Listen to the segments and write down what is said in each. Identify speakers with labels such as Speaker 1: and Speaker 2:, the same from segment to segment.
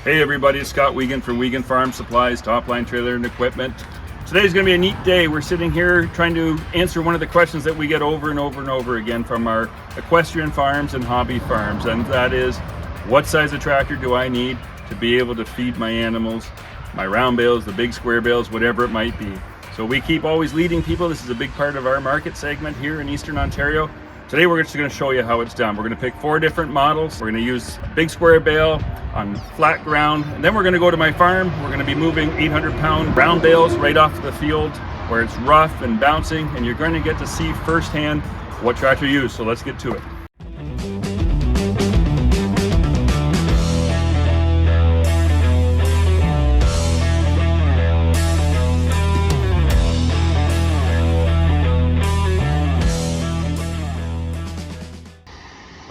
Speaker 1: Hey everybody, it's Scott Weagant from Weagant Farm Supplies, Top Line Trailer and Equipment. Today's going to be a neat day. We're sitting here trying to answer one of the questions that we get over and over again from our equestrian farms and hobby farms, and that is, what size of tractor do I need to be able to feed my animals, my round bales, the big square bales, whatever it might be. So we keep always leading people. This is a big part of our market segment here in Eastern Ontario. Today we're just going to show you how it's done. We're going to pick 4 different models. We're going to use a big square bale on flat ground, and then we're going to go to my farm. We're going to be moving 800-pound round bales right off the field where it's rough and bouncing, and you're going to get to see firsthand what tractor you use. So let's get to it.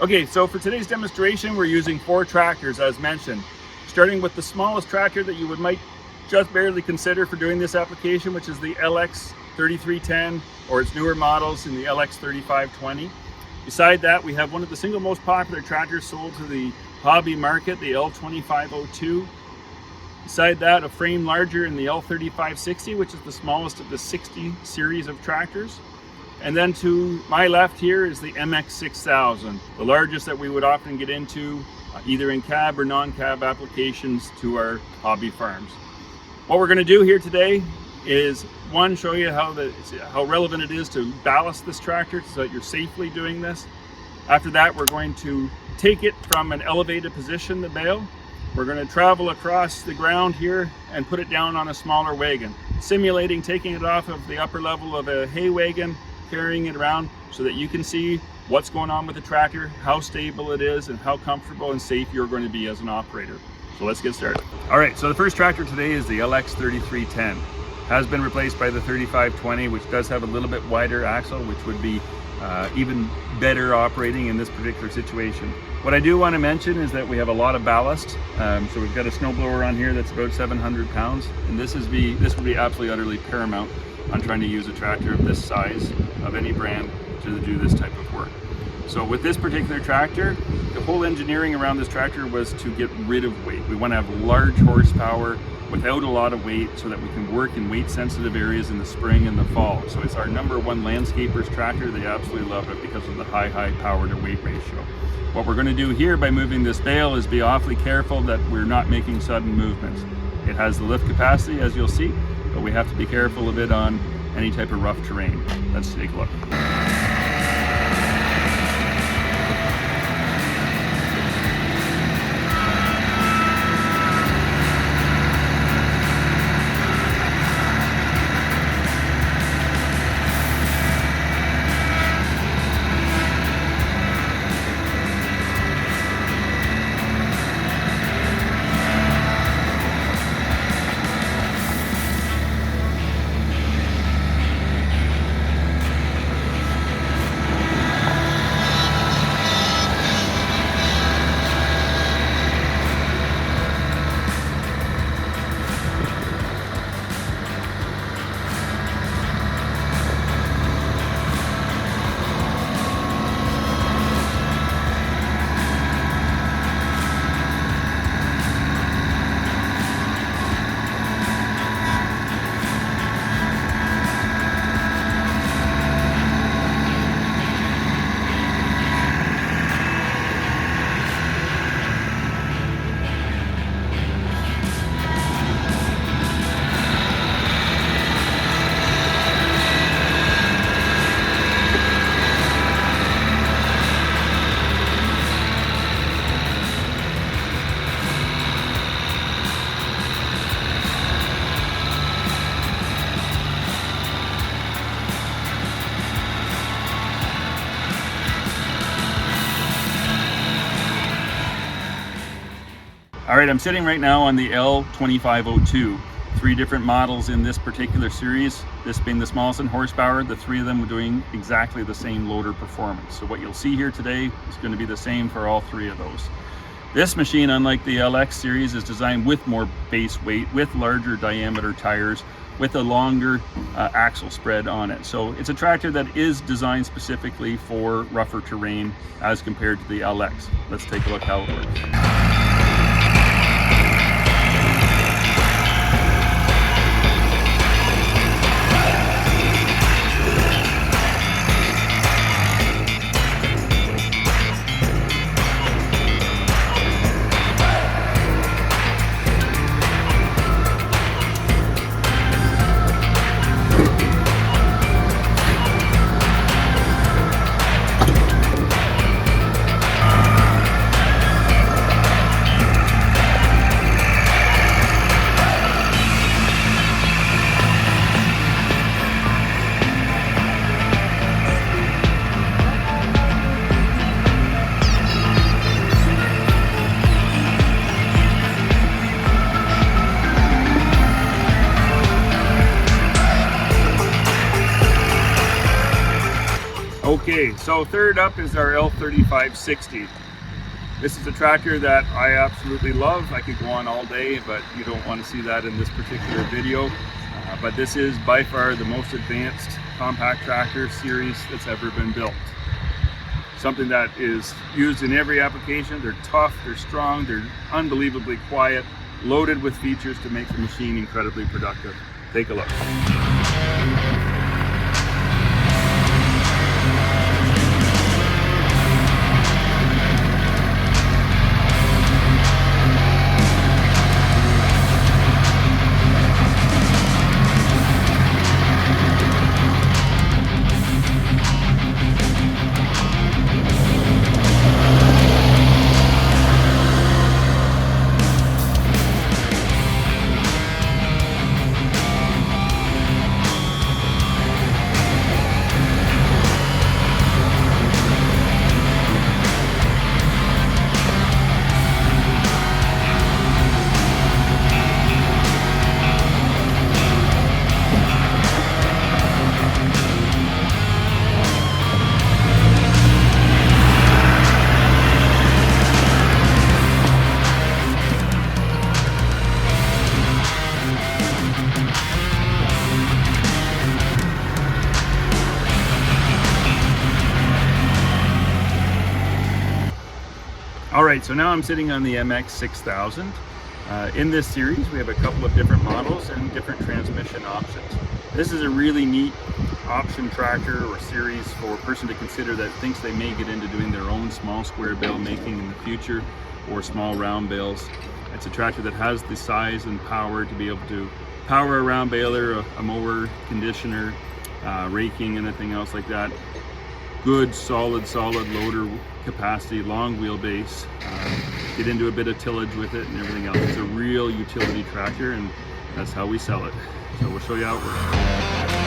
Speaker 1: Okay, so for today's demonstration, we're using 4 tractors as mentioned. Starting with the smallest tractor that you might just barely consider for doing this application, which is the LX3310, or its newer models in the LX3520. Beside that, we have one of the single most popular tractors sold to the hobby market, the L2502. Beside that, a frame larger in the L3560, which is the smallest of the 60 series of tractors. And then to my left here is the MX6000, the largest that we would often get into either in cab or non-cab applications to our hobby farms. What we're going to do here today is, one, show you how relevant it is to ballast this tractor so that you're safely doing this. After that, we're going to take it from an elevated position, the bale. We're going to travel across the ground here and put it down on a smaller wagon, simulating taking it off of the upper level of a hay wagon, carrying it around so that you can see what's going on with the tractor, how stable it is, and how comfortable and safe you're going to be as an operator. So let's get started. All right, so the first tractor today is the LX3310. Has been replaced by the 3520, which does have a little bit wider axle, which would be even better operating in this particular situation. What I do want to mention is that we have a lot of ballast. So we've got a snowblower on here that's about 700 pounds, and this would be absolutely utterly paramount on trying to use a tractor of this size of any brand to do this type of work. So with this particular tractor, the whole engineering around this tractor was to get rid of weight. We want to have large horsepower without a lot of weight so that we can work in weight sensitive areas in the spring and the fall. So it's our #1 landscapers tractor. They absolutely love it because of the high power to weight ratio. What we're going to do here by moving this bale is be awfully careful that we're not making sudden movements. It has the lift capacity, as you'll see, but we have to be careful of it on any type of rough terrain. Let's take a look. All right, I'm sitting right now on the L2502. 3 different models in this particular series, this being the smallest in horsepower. The 3 of them are doing exactly the same loader performance. So what you'll see here today is going to be the same for all 3 of those. This machine, unlike the LX series, is designed with more base weight, with larger diameter tires, with a longer axle spread on it. So it's a tractor that is designed specifically for rougher terrain as compared to the LX. Let's take a look how it works. Okay, so third up is our L3560. This is a tractor that I absolutely love. I could go on all day, but you don't want to see that in this particular video. But this is by far the most advanced compact tractor series that's ever been built. Something that is used in every application. They're tough, they're strong, they're unbelievably quiet, loaded with features to make the machine incredibly productive. Take a look. Alright, so now I'm sitting on the MX6000. In this series we have a couple of different models and different transmission options. This is a really neat option tractor or series for a person to consider that thinks they may get into doing their own small square bale making in the future, or small round bales. It's a tractor that has the size and power to be able to power a round baler, a mower, conditioner, raking, anything else like that. Good solid loader capacity, long wheelbase, get into a bit of tillage with it and everything else. It's a real utility tractor, and that's how we sell it. So we'll show you how it works.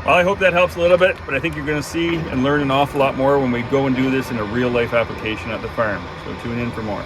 Speaker 1: Well, I hope that helps a little bit, but I think you're going to see and learn an awful lot more when we go and do this in a real life application at the farm. So tune in for more.